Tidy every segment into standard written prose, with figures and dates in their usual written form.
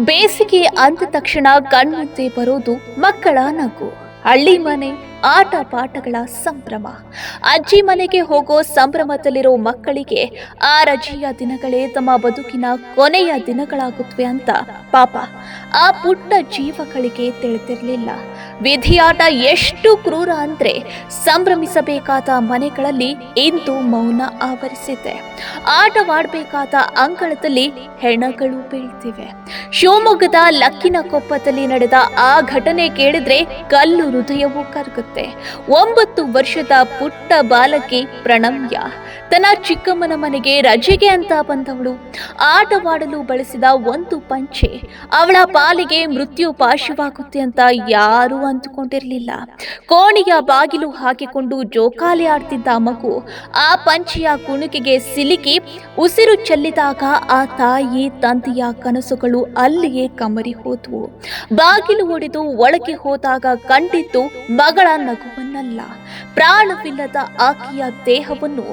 ಬೇಸಿಗೆ ಅಂದ ತಕ್ಷಣ ಕಣ್ಮುಂದೆ ಬರೋದು ಮಕ್ಕಳ ನಗು, ಹಳ್ಳಿ ಮನೆ, ಆಟ ಪಾಠಗಳ ಸಂಭ್ರಮ. ಅಜ್ಜಿ ಮನೆಗೆ ಹೋಗೋ ಸಂಭ್ರಮದಲ್ಲಿರೋ ಮಕ್ಕಳಿಗೆ ಆ ರಜೆಯ ದಿನಗಳೇ ತಮ್ಮ ಬದುಕಿನ ಕೊನೆಯ ದಿನಗಳಾಗುತ್ತವೆ ಅಂತ ಪಾಪ ಆ ಪುಟ್ಟ ಜೀವಗಳಿಗೆ ತಿಳಿದಿರಲಿಲ್ಲ. ವಿಧಿಯಾಟ ಎಷ್ಟು ಕ್ರೂರ ಅಂದ್ರೆ ಸಂಭ್ರಮಿಸಬೇಕಾದ ಮನೆಗಳಲ್ಲಿ ಇಂದು ಮೌನ ಆವರಿಸಿದೆ. ಆಟವಾಡಬೇಕಾದ ಅಂಗಳದಲ್ಲಿ ಹೆಣಗಳು ಬೀಳ್ತಿವೆ. ಶಿವಮೊಗ್ಗದ ಲಕ್ಕಿನಕೊಪ್ಪದಲ್ಲಿ ನಡೆದ ಆ ಘಟನೆ ಕೇಳಿದ್ರೆ ಕಲ್ಲು ಹೃದಯವೂ ಕರಗುತ್ತೆ. 9 ವರ್ಷದ ಪುಟ್ಟ ಬಾಲಕಿ ಪ್ರಣಮ್ಯ ತನ್ನ ಚಿಕ್ಕಮ್ಮನ ಮನೆಗೆ ರಜೆಗೆ ಅಂತ ಬಂದವಳು. ಆಟವಾಡಲು ಬಳಸಿದ ಒಂದು ಪಂಚೆ ಅವಳ ಪಾಲಿಗೆ ಮೃತ್ಯು ಪಾಶವಾಗುತ್ತೆ ಅಂತ ಯಾರೂ ಅಂದುಕೊಂಡಿರಲಿಲ್ಲ. ಕೋಣೆಯ ಬಾಗಿಲು ಹಾಕಿಕೊಂಡು ಜೋಕಾಲಿ ಆಡ್ತಿದ್ದ ಮಗು ಆ ಪಂಚೆಯ ಕುಣುಕಿಗೆ ಸಿಲುಕಿ ಉಸಿರು ಚೆಲ್ಲಿದಾಗ ಆ ತಾಯಿ ತಂದೆಯ ಕನಸುಗಳು ಅಲ್ಲಿಯೇ ಕಮರಿ ಹೋದವು. ಬಾಗಿಲು ಒಡೆದು ಒಳಗೆ ಹೋದಾಗ ಕಂಡಿದ್ದು ಮಗಳ ನಗುವನ್ನಲ್ಲ, ಪ್ರಾಣವಿಲ್ಲದ ಆಕೆಯ ದೇಹವನ್ನು.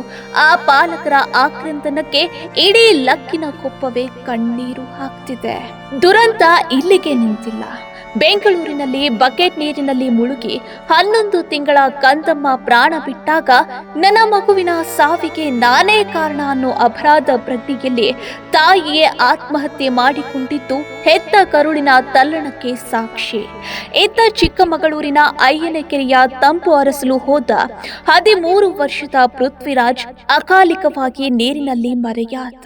ಆ ಪಾಲಕರ ಆಕ್ರಂದನಕ್ಕೆ ಇಡೀ ಲಕ್ಕಿನಕೊಪ್ಪವೇ ಕಣ್ಣೀರು ಹಾಕ್ತಿದೆ. ದುರಂತ ಇಲ್ಲಿಗೆ ನಿಂತಿಲ್ಲ. ಬೆಂಗಳೂರಿನಲ್ಲಿ ಬಕೆಟ್ ನೀರಿನಲ್ಲಿ ಮುಳುಗಿ 11 ತಿಂಗಳ ಕಂದಮ್ಮ ಪ್ರಾಣ ಬಿಟ್ಟಾಗ ನನ್ನ ಮಗುವಿನ ಸಾವಿಗೆ ನಾನೇ ಕಾರಣ ಅನ್ನೋ ಅಪರಾಧ ಪ್ರಜ್ಞೆಯಲ್ಲಿ ತಾಯಿಯೇ ಆತ್ಮಹತ್ಯೆ ಮಾಡಿಕೊಂಡಿದ್ದು ಹೆತ್ತ ಕರುಳಿನ ತಲ್ಲಣಕ್ಕೆ ಸಾಕ್ಷಿ. ಇತ್ತ ಚಿಕ್ಕಮಗಳೂರಿನ ಅಯ್ಯನಕೆರೆಯ ತಂಪು ಅರಸಲು ಹೋದ 13 ವರ್ಷದ ಪೃಥ್ವಿರಾಜ್ ಅಕಾಲಿಕವಾಗಿ ನೀರಿನಲ್ಲಿ ಮರೆಯಾದ.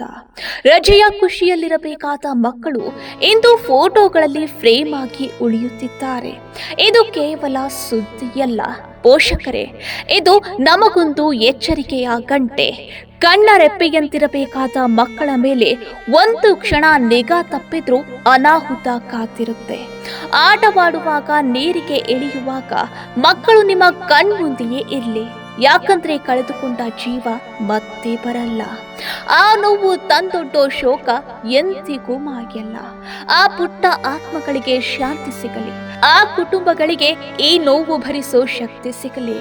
ರಜೆಯ ಖುಷಿಯಲ್ಲಿರಬೇಕಾದ ಮಕ್ಕಳು ಇಂದು ಫೋಟೋಗಳಲ್ಲಿ ಫ್ರೇಮ್ ಆಗಿ ಉಳಿಯುತ್ತಿದ್ದಾರೆ. ಇದು ಕೇವಲ ಸುದ್ದಿಯಲ್ಲ ಪೋಷಕರೇ, ಇದು ನಮಗೊಂದು ಎಚ್ಚರಿಕೆಯ ಗಂಟೆ. ಕಣ್ಣ ರೆಪ್ಪೆಯಂತಿರಬೇಕಾದ ಮಕ್ಕಳ ಮೇಲೆ ಒಂದು ಕ್ಷಣ ನಿಗಾ ತಪ್ಪಿದ್ರೂ ಅನಾಹುತ ಕಾತಿರುತ್ತೆ. ಆಟವಾಡುವಾಗ ನೀರಿಗೆ ಇಳಿಯುವಾಗ ಮಕ್ಕಳು ನಿಮ್ಮ ಕಣ್ಮುಂದೆಯೇ ಇರಲಿ, ಯಾಕಂದ್ರೆ ಕಳೆದುಕೊಂಡ ಜೀವ ಮತ್ತೆ ಬರಲ್ಲ. ಆ ನೋವು ತಂದೊಡ್ಡೋ ಶೋಕ ಎಂದಿಗೂ ಮಾಯಲ್ಲ. ಆ ಪುಟ್ಟ ಆತ್ಮಗಳಿಗೆ ಶಾಂತಿ ಸಿಗಲಿ, ಆ ಕುಟುಂಬಗಳಿಗೆ ಈ ನೋವು ಭರಿಸೋ ಶಕ್ತಿ ಸಿಗಲಿ.